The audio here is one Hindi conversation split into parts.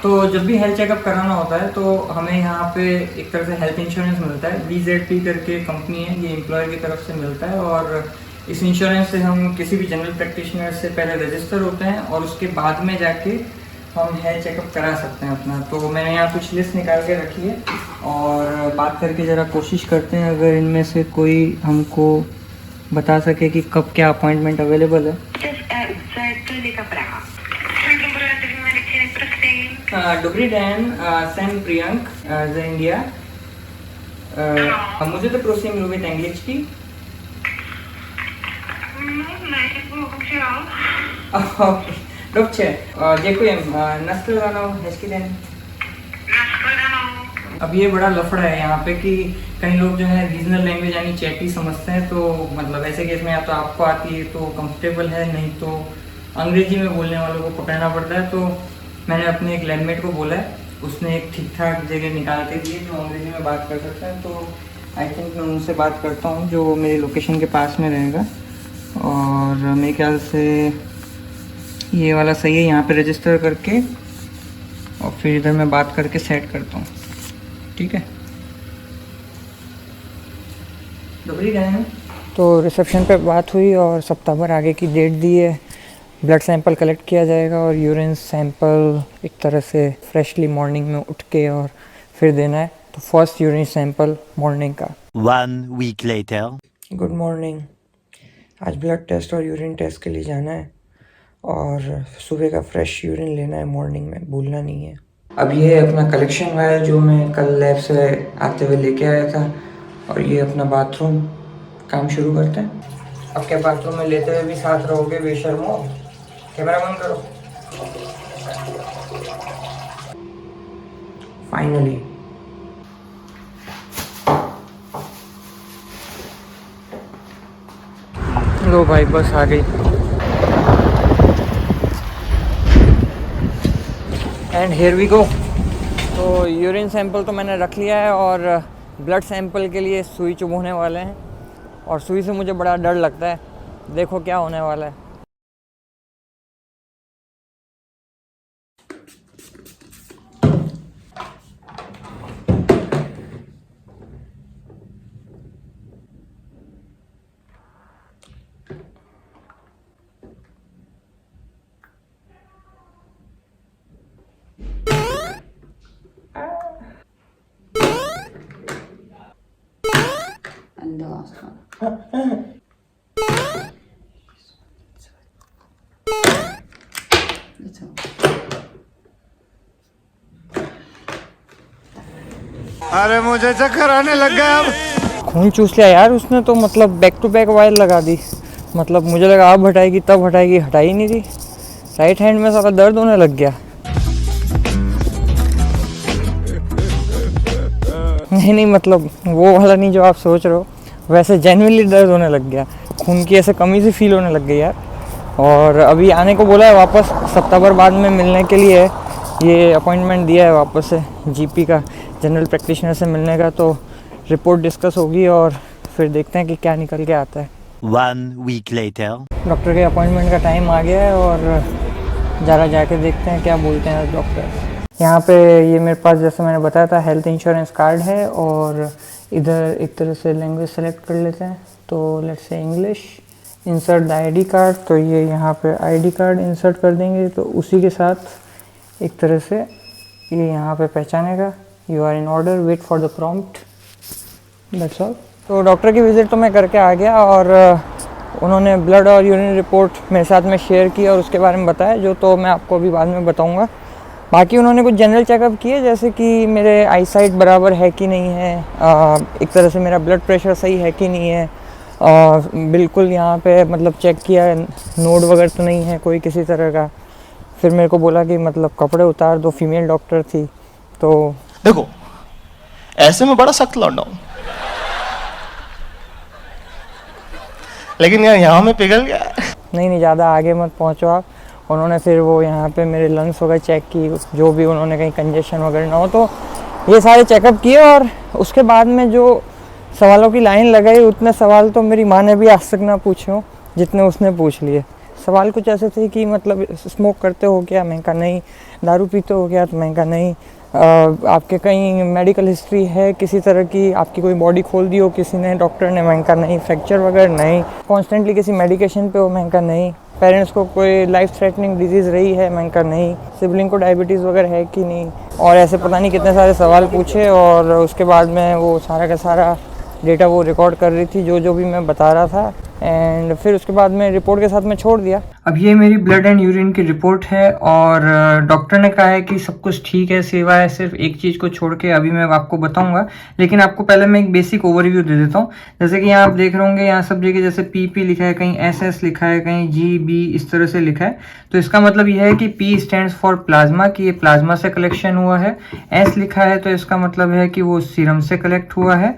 तो जब भी हेल्थ चेकअप कराना होता है तो हमें यहाँ पे एक तरह से हेल्थ इंश्योरेंस मिलता है। VZP करके कंपनी है, ये एम्प्लॉयर की तरफ से मिलता है और इस इंश्योरेंस से हम किसी भी जनरल प्रैक्टिशनर से पहले रजिस्टर होते हैं और उसके बाद में जाके हम हेल्थ चेकअप करा सकते हैं अपना। तो मैंने यहाँ कुछ लिस्ट निकाल के रखी है और बात करके ज़रा कोशिश करते हैं अगर इनमें से कोई हमको बता सके कि कब क्या अपॉइंटमेंट अवेलेबल है। डुबरी डैन सैन प्रियंक इंडिया। मुझे तो प्रोसीम विद इंग्लिश की अब ये बड़ा लफड़ा है यहाँ पे कि कई लोग जो है रीजनल लैंग्वेज यानी चेकी समझते हैं, तो मतलब ऐसे केस में या तो आपको आती है तो कंफर्टेबल है, नहीं तो अंग्रेजी में बोलने वालों को पकड़ना पड़ता है। तो मैंने अपने एक लैबमेट को बोला है, उसने एक ठीक ठाक जगह निकाल के दी जो अंग्रेजी में बात कर सकता है। तो आई थिंक मैं उनसे बात करता हूँ जो मेरी लोकेशन के पास में रहेगा और मेरे ख्याल से ये वाला सही है। यहाँ पे रजिस्टर करके और फिर इधर मैं बात करके सेट करता हूँ, ठीक है। तो रिसेप्शन पे बात हुई और सप्ताह भर आगे की डेट दी है। ब्लड सैंपल कलेक्ट किया जाएगा और यूरिन सैंपल एक तरह से फ्रेशली मॉर्निंग में उठ के और फिर देना है। तो फर्स्ट यूरिन सैंपल मॉर्निंग का। 1 week later. Good morning. आज ब्लड टेस्ट और यूरिन टेस्ट के लिए जाना है और सुबह का फ्रेश यूरिन लेना है मॉर्निंग में, भूलना नहीं है। अब ये है अपना कलेक्शन वायर जो मैं कल लैब से आते हुए लेके आया था और ये अपना बाथरूम। काम शुरू करते हैं। अब क्या बाथरूम में लेते हुए भी साथ रहोगे बेशर्मो? कैमरा बंद करो। फाइनली लो भाई, बस आ गई। And here we go. तो यूरिन सैंपल तो मैंने रख लिया है और ब्लड सैंपल के लिए सुई चुभोने वाले हैं और सुई से मुझे बड़ा डर लगता है। देखो क्या होने वाला है। And the last one. That's all. अरे मुझे चक्कर आने लग गया अब। खून चूस लिया यार उसने तो, मतलब बैक टू बैक वायर लगा दी। मतलब मुझे लगा अब हटाएगी तब हटाएगी, हटाई ही नहीं थी। राइट हैंड में सारा दर्द होने लग गया। नहीं मतलब वो वाला नहीं जो आप सोच रहे हो, वैसे जेन्युइनली दर्द होने लग गया। खून की ऐसे कमी सी फील होने लग गई यार। और अभी आने को बोला है वापस, सप्ताह भर बाद में मिलने के लिए ये अपॉइंटमेंट दिया है वापस से जीपी का, जनरल प्रैक्टिशनर से मिलने का। तो रिपोर्ट डिस्कस होगी और फिर देखते हैं कि क्या निकल के आता है। 1 week later. डॉक्टर के अपॉइंटमेंट का टाइम आ गया है और ज़रा जाके देखते हैं क्या बोलते हैं डॉक्टर। यहाँ पे ये मेरे पास जैसे मैंने बताया था हेल्थ इंश्योरेंस कार्ड है और इधर एक तरह से लैंग्वेज सेलेक्ट कर लेते हैं। तो let's say English, insert the ID card. तो ये यहाँ पे आईडी कार्ड इंसर्ट कर देंगे तो उसी के साथ एक तरह से ये यहाँ पे पहचानेगा you are in order, wait for the prompt, that's all. तो डॉक्टर की विज़िट तो मैं करके आ गया और उन्होंने ब्लड और यूरिन रिपोर्ट मेरे साथ में शेयर की और उसके बारे में बताया, जो तो मैं आपको अभी बाद में बताऊँगा। बाकी उन्होंने कुछ जनरल चेकअप किए, जैसे कि मेरे आई साइट बराबर है कि नहीं है, एक तरह से मेरा ब्लड प्रेशर सही है कि नहीं है, बिल्कुल यहाँ पे मतलब चेक किया, नोड वगैरह तो नहीं है कोई किसी तरह का। फिर मेरे को बोला कि मतलब कपड़े उतार दो, फीमेल डॉक्टर थी। तो देखो ऐसे में बड़ा सख्त लौंडा हूं, लेकिन यार यहाँ में पिघल गया। नहीं ज़्यादा आगे मत पहुँचो आप। उन्होंने फिर वो यहाँ पे मेरे लंग्स वगैरह चेक की, जो भी उन्होंने कहीं कंजेशन वगैरह ना हो, तो ये सारे चेकअप किए। और उसके बाद में जो सवालों की लाइन लगाई, उतने सवाल तो मेरी माँ ने भी आज तक ना पूछे हो जितने उसने पूछ लिए। सवाल कुछ ऐसे थे कि मतलब स्मोक करते हो क्या? मैंने कहा नहीं। दारू पीते हो क्या? तो मैंने कहा नहीं। आपके कहीं मेडिकल हिस्ट्री है किसी तरह की? आपकी कोई बॉडी खोल दी हो किसी ने, डॉक्टर ने? मैंने कहा नहीं। फ्रैक्चर वगैरह नहीं। कॉन्स्टेंटली किसी मेडिकेशन पे हो? मैंने कहा नहीं। पेरेंट्स को कोई लाइफ थ्रेटनिंग डिजीज़ रही है? मैंने कहा नहीं। सिबलिंग को डायबिटीज़ वगैरह है कि नहीं? और ऐसे पता नहीं कितने सारे सवाल पूछे, और उसके बाद में वो सारा का सारा डेटा वो रिकॉर्ड कर रही थी जो भी मैं बता रहा था, एंड फिर उसके बाद में रिपोर्ट के साथ में छोड़ दिया। अब ये मेरी ब्लड एंड यूरिन की रिपोर्ट है, और डॉक्टर ने कहा है कि सब कुछ ठीक है, सिवाय सिर्फ एक चीज़ को छोड़ के। अभी मैं आपको बताऊंगा, लेकिन आपको पहले मैं एक बेसिक ओवरव्यू दे देता हूँ। जैसे कि यहाँ आप देख रहे होंगे, यहाँ सब जगह जैसे PP लिखा है, कहीं SS लिखा है, कहीं GB इस तरह से लिखा है। तो इसका मतलब यह है कि P स्टैंड्स फॉर प्लाज्मा, कि ये प्लाज्मा से कलेक्शन हुआ है। S लिखा है तो इसका मतलब है कि वो सीरम से कलेक्ट हुआ है।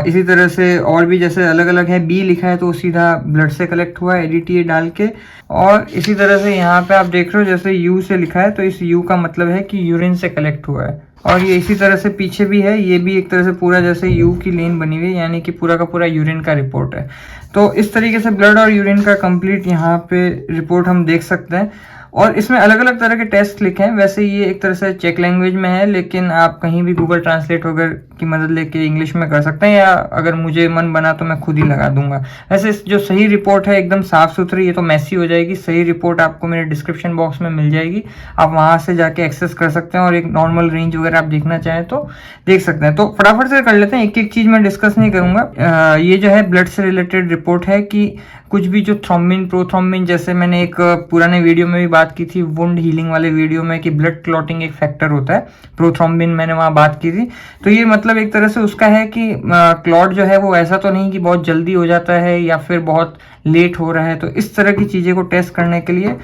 इसी तरह से और भी जैसे अलग अलग है। B लिखा है तो सीधा ब्लड से कलेक्ट हुआ है ADTA डाल के। और इसी तरह से यहाँ पे आप देख रहे हो जैसे U से लिखा है, तो इस U का मतलब है कि यूरिन से कलेक्ट हुआ है। और ये इसी तरह से पीछे भी है, ये भी एक तरह से पूरा जैसे U की लेन बनी हुई है, यानी कि पूरा का पूरा यूरिन का रिपोर्ट है। तो इस तरीके से ब्लड और यूरिन का कंप्लीट यहाँ पे रिपोर्ट हम देख सकते हैं। और इसमें अलग अलग तरह के टेस्ट लिखे हैं। वैसे ये एक तरह से चेक लैंग्वेज में है, लेकिन आप कहीं भी गूगल ट्रांसलेट वगैरह की मदद लेके इंग्लिश में कर सकते हैं, या अगर मुझे मन बना तो मैं खुद ही लगा दूंगा। वैसे जो सही रिपोर्ट है एकदम साफ सुथरी, ये तो मैसी हो जाएगी। सही रिपोर्ट आपको मेरे डिस्क्रिप्शन बॉक्स में मिल जाएगी, आप वहां से जाके एक्सेस कर सकते हैं, और एक नॉर्मल रेंज वगैरह आप देखना चाहें तो देख सकते हैं। तो फटाफट से कर लेते हैं, एक एक चीज मैं डिस्कस नहीं करूंगा। ये जो है ब्लड से रिलेटेड रिपोर्ट है कि कुछ भी जो थ्रोम्बिन, प्रोथ्रोम्बिन, जैसे मैंने एक पुराने वीडियो में भी बात की थी, वुंड हीलिंग वाले वीडियो में, कि ब्लड क्लॉटिंग एक फैक्टर होता है, प्रोथ्रोम्बिन, मैंने वहां बात की थी। तो ये मतलब एक तरह से उसका है कि क्लॉट जो है वो ऐसा तो नहीं कि बहुत जल्दी हो जाता है या फिर बहुत लेट हो रहा है। तो इस तरह की चीजें को टेस्ट करने के लिए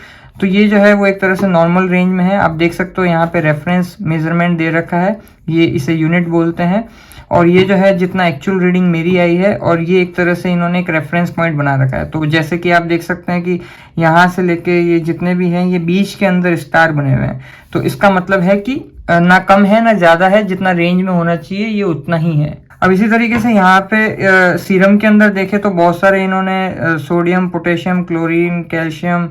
तो ये जो है वो एक तरह से नॉर्मल रेंज में है। आप देख सकते हो यहाँ पे रेफरेंस मेजरमेंट दे रखा है, ये इसे यूनिट बोलते हैं। और ये जो है जितना एक्चुअल रीडिंग मेरी आई है, और ये एक तरह से इन्होंने एक रेफरेंस पॉइंट बना रखा है। तो जैसे कि आप देख सकते हैं कि यहाँ से लेके ये जितने भी हैं, ये बीच के अंदर स्टार बने हुए हैं। तो इसका मतलब है कि ना कम है ना ज्यादा है, जितना रेंज में होना चाहिए ये उतना ही है। अब इसी तरीके से यहाँ पे सीरम के अंदर देखें तो बहुत सारे इन्होंने सोडियम, पोटेशियम, क्लोरीन, कैल्शियम,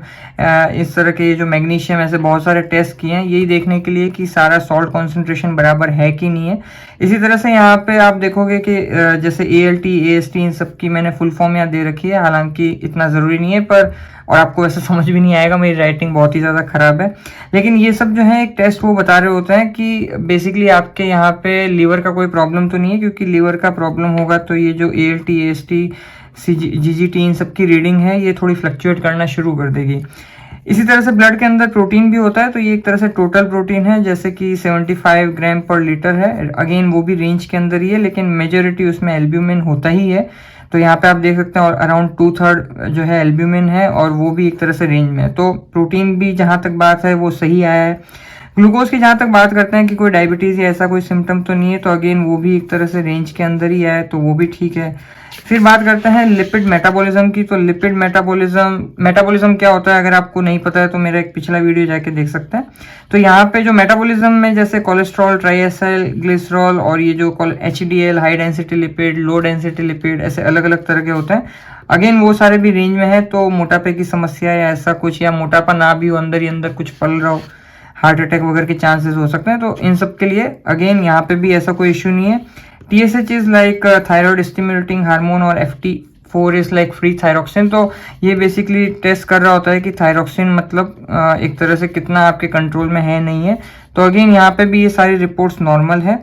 इस तरह के जो मैग्नीशियम, ऐसे बहुत सारे टेस्ट किए हैं, यही देखने के लिए कि सारा सॉल्ट कॉन्सेंट्रेशन बराबर है कि नहीं है। इसी तरह से यहाँ पे आप देखोगे कि जैसे ALT, AST, इन सब की मैंने फुल फॉर्म यहाँ दे रखी है, हालांकि इतना ज़रूरी नहीं है, पर और आपको वैसे समझ भी नहीं आएगा, मेरी राइटिंग बहुत ही ज़्यादा ख़राब है। लेकिन ये सब जो है एक टेस्ट वो बता रहे होते हैं कि बेसिकली आपके यहाँ पे लीवर का कोई प्रॉब्लम तो नहीं है, क्योंकि लीवर का प्रॉब्लम होगा तो ये जो ALT, AST, GGT इन सब की रीडिंग है ये थोड़ी फ्लक्चुएट करना शुरू कर देगी। इसी तरह से ब्लड के अंदर प्रोटीन भी होता है, तो ये एक तरह से टोटल प्रोटीन है, जैसे कि 75 ग्राम पर लीटर है। अगेन वो भी रेंज के अंदर ही है, लेकिन मेजोरिटी उसमें एल्ब्यूमिन होता ही है। तो यहाँ पे आप देख सकते हैं, और अराउंड 2/3 जो है एल्ब्यूमिन है, और वो भी एक तरह से रेंज में है। तो प्रोटीन भी जहाँ तक बात है वो सही आया है। ग्लूकोज की जहाँ तक बात करते हैं कि कोई डायबिटीज या ऐसा कोई सिम्टम तो नहीं है, तो अगेन वो भी एक तरह से रेंज के अंदर ही आया, तो वो भी ठीक है। फिर बात करते हैं लिपिड मेटाबॉलिज्म की। तो लिपिड मेटाबॉलिज्म क्या होता है, अगर आपको नहीं पता है तो मेरा एक पिछला वीडियो जाके देख सकते हैं। तो यहाँ पे जो मेटाबॉलिज्म में जैसे कोलेस्ट्रॉल, ट्राइएसाइल ग्लिसरॉल, और ये जो HDL, high density lipid, low density lipid, ऐसे अलग अलग तरह के होते हैं। अगेन वो सारे भी रेंज में है। तो मोटापे की समस्या या ऐसा कुछ, या मोटापा ना भी हो, अंदर ही अंदर कुछ पल रहा हो, हार्ट अटैक वगैरह के चांसेस हो सकते हैं, तो इन सब के लिए अगेन यहाँ पे भी ऐसा कोई इशू नहीं है। TSH is like thyroid stimulating hormone, और FT4 is like free thyroxine. तो ये बेसिकली टेस्ट कर रहा होता है कि थायरोक्सिन मतलब एक तरह से कितना आपके कंट्रोल में है नहीं है। तो अगेन यहाँ पे भी ये सारी रिपोर्ट्स नॉर्मल है।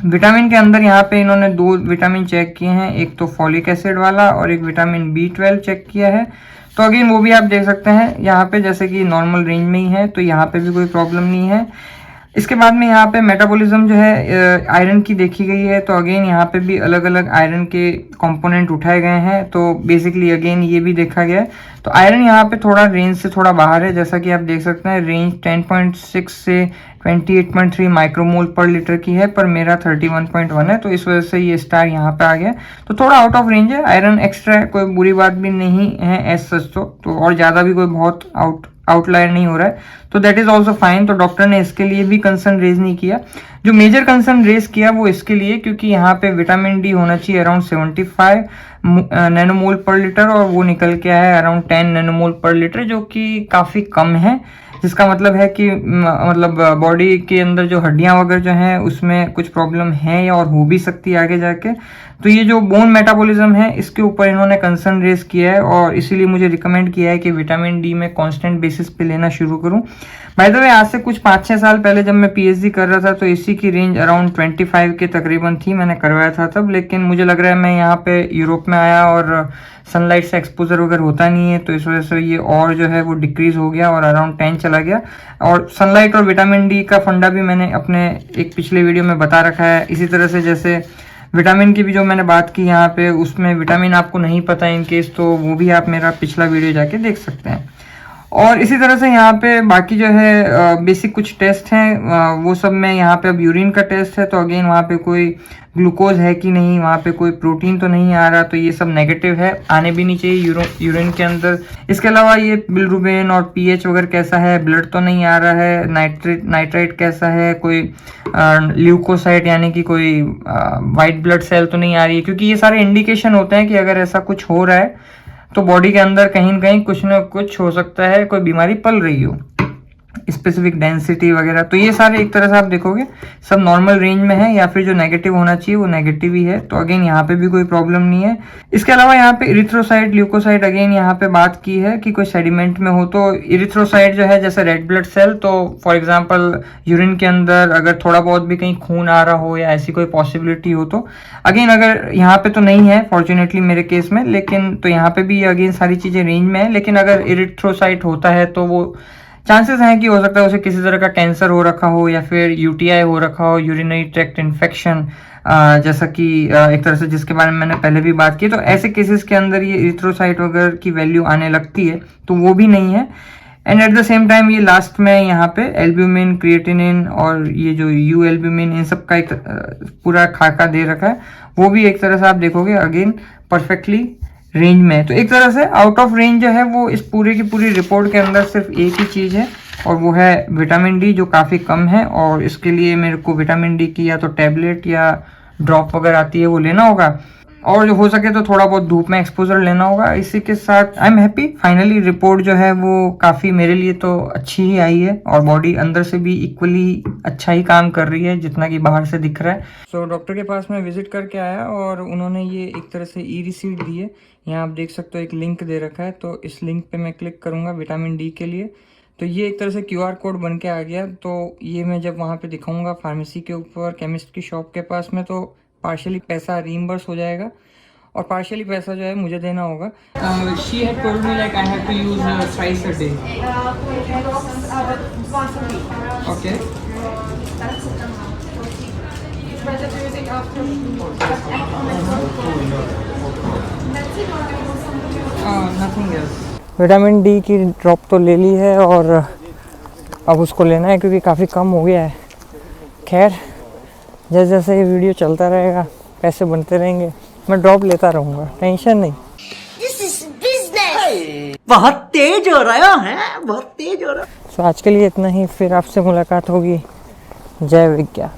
विटामिन के अंदर यहाँ पे इन्होंने 2 विटामिन चेक किए हैं, एक तो फॉलिक एसिड वाला और एक विटामिन B12 चेक किया है। तो अगेन वो भी आप देख सकते हैं यहाँ पे, जैसे कि नॉर्मल रेंज में ही है, तो यहाँ पे भी कोई प्रॉब्लम नहीं है। इसके बाद में यहाँ पे मेटाबॉलिज्म जो है आयरन की देखी गई है। तो अगेन यहाँ पे भी अलग अलग आयरन के कंपोनेंट उठाए गए हैं, तो बेसिकली अगेन ये भी देखा गया है। तो आयरन यहाँ पे थोड़ा रेंज से थोड़ा बाहर है, जैसा कि आप देख सकते हैं। रेंज 10.6 से 28.3 माइक्रोमोल पर लीटर की है, पर मेरा 31.1 है, तो इस वजह से ये स्टार यहाँ पे आ गया। तो थोड़ा आउट ऑफ रेंज है। आयरन एक्स्ट्रा है, कोई बुरी बात भी नहीं है एज सच तो और ज़्यादा भी कोई बहुत आउटलायर नहीं हो रहा है, तो दैट इज ऑल्सो फाइन। तो डॉक्टर ने इसके लिए भी कंसर्न रेज नहीं किया। जो मेजर कंसर्न रेज किया वो इसके लिए क्योंकि यहाँ पे विटामिन डी होना चाहिए अराउंड 75 नैनोमोल पर लीटर, और वो निकल के आया है अराउंड 10 नैनोमोल पर लीटर, जो कि काफ़ी कम है। जिसका मतलब है कि मतलब बॉडी के अंदर जो हड्डियां वगैरह जो हैं उसमें कुछ प्रॉब्लम है या और हो भी सकती है आगे जाके। तो ये जो बोन मेटाबॉलिज्म है इसके ऊपर इन्होंने कंसर्न रेज किया है, और इसीलिए मुझे रिकमेंड किया है कि विटामिन डी मैं कांस्टेंट बेसिस पे लेना शुरू करूं। बाय द वे, आज से कुछ 5-6 साल पहले जब मैं पीएचडी कर रहा था तो इसी की रेंज अराउंड 25 के तकरीबन थी, मैंने करवाया था तब। लेकिन मुझे लग रहा है मैं यहाँ पे यूरोप में आया और सनलाइट से एक्सपोजर वगैरह होता नहीं है, तो इस वजह से ये और जो है वो डिक्रीज हो गया और अराउंड 10 चला गया। और सनलाइट और विटामिन डी का फंडा भी मैंने अपने एक पिछले वीडियो में बता रखा है। इसी तरह से जैसे विटामिन की भी जो मैंने बात की यहाँ पे, उसमें विटामिन आपको नहीं पता इन केस, तो वो भी आप मेरा पिछला वीडियो जाके देख सकते हैं। और इसी तरह से यहाँ पे बाकी जो है बेसिक कुछ टेस्ट हैं, वो सब में यहाँ पे अब यूरिन का टेस्ट है, तो अगेन वहाँ पे कोई ग्लूकोज है कि नहीं, वहाँ पे कोई प्रोटीन तो नहीं आ रहा, तो ये सब नेगेटिव है, आने भी नहीं चाहिए यूरिन के अंदर। इसके अलावा ये बिलिरुबिन और पीएच वगैरह कैसा है, ब्लड तो नहीं आ रहा है, नाइट्रेट कैसा है, कोई ल्यूकोसाइट यानी कि कोई वाइट ब्लड सेल तो नहीं आ रही है, क्योंकि ये सारे इंडिकेशन होते हैं कि अगर ऐसा कुछ हो रहा है तो बॉडी के अंदर कहीं न कहीं कुछ ना कुछ हो सकता है, कोई बीमारी पल रही हो, स्पेसिफिक डेंसिटी वगैरह। तो ये सारे एक तरह से आप देखोगे सब नॉर्मल रेंज में है, या फिर जो नेगेटिव होना चाहिए वो नेगेटिव ही है, तो अगेन यहाँ पे भी कोई प्रॉब्लम नहीं है। इसके अलावा यहाँ पे इरिथ्रोसाइट, ल्यूकोसाइट अगेन यहाँ पे बात की है कि कोई सेडिमेंट में हो, तो इरिथ्रोसाइट जो है जैसे रेड ब्लड सेल, तो फॉर एग्जाम्पल यूरिन के अंदर अगर थोड़ा बहुत भी कहीं खून आ रहा हो या ऐसी कोई पॉसिबिलिटी हो, तो अगेन अगर यहाँ पे तो नहीं है फॉर्चुनेटली मेरे केस में, लेकिन तो यहाँ पे भी अगेन सारी चीजें रेंज में है। लेकिन अगर इरिथ्रोसाइट होता है तो वो चांसेस हैं कि हो सकता है उसे किसी तरह का कैंसर हो रखा हो या फिर यूटीआई हो रखा हो, यूरिनरी ट्रैक्ट इन्फेक्शन, जैसा कि एक तरह से जिसके बारे में मैंने पहले भी बात की। तो ऐसे केसेस के अंदर ये इरिथ्रोसाइट वगैरह की वैल्यू आने लगती है, तो वो भी नहीं है। And at the same time ये लास्ट में यहाँ पे एल्ब्यूमिन, क्रिएटिनिन और ये जो यू एल्ब्यूमिन, इन सब का एक पूरा खाका दे रखा है, वो भी एक तरह से आप देखोगे अगेन परफेक्टली रेंज में है। तो एक तरह से आउट ऑफ रेंज जो है वो इस पूरे की पूरी रिपोर्ट के अंदर सिर्फ एक ही चीज़ है, और वो है विटामिन डी, जो काफ़ी कम है, और इसके लिए मेरे को विटामिन डी की या तो टैबलेट या ड्रॉप वगैरह आती है वो लेना होगा, और जो हो सके तो थोड़ा बहुत धूप में एक्सपोजर लेना होगा। इसी के साथ I am happy, finally report जो है वो काफ़ी मेरे लिए तो अच्छी ही आई है, और बॉडी अंदर से भी इक्वली अच्छा ही काम कर रही है जितना कि बाहर से दिख रहा है। सो डॉक्टर के पास मैं विजिट करके आया, और उन्होंने ये एक तरह से ई रिसीट दी है, यहाँ आप देख सकते हो एक लिंक दे रखा है, तो इस लिंक पे मैं क्लिक करूँगा विटामिन डी के लिए, तो ये एक तरह से QR कोड बन के आ गया। तो ये मैं जब वहाँ पे दिखाऊंगा फार्मेसी के ऊपर, केमिस्ट की शॉप के पास में, तो पार्शियली पैसा रीइंबर्स हो जाएगा और पार्शियली पैसा जो है मुझे देना होगा। She had told me like I have to use thrice a day. Okay, nothing else. Vitamin D की ड्रॉप तो ले ली है और अब उसको लेना है क्योंकि काफ़ी कम हो गया है। खैर, जैसे जैसे ये वीडियो चलता रहेगा पैसे बनते रहेंगे, मैं ड्रॉप लेता रहूँगा, टेंशन नहीं। बहुत तेज हो रहा है, बहुत तेज हो रहा है। तो आज के लिए इतना ही, फिर आपसे मुलाकात होगी। जय विज्ञान।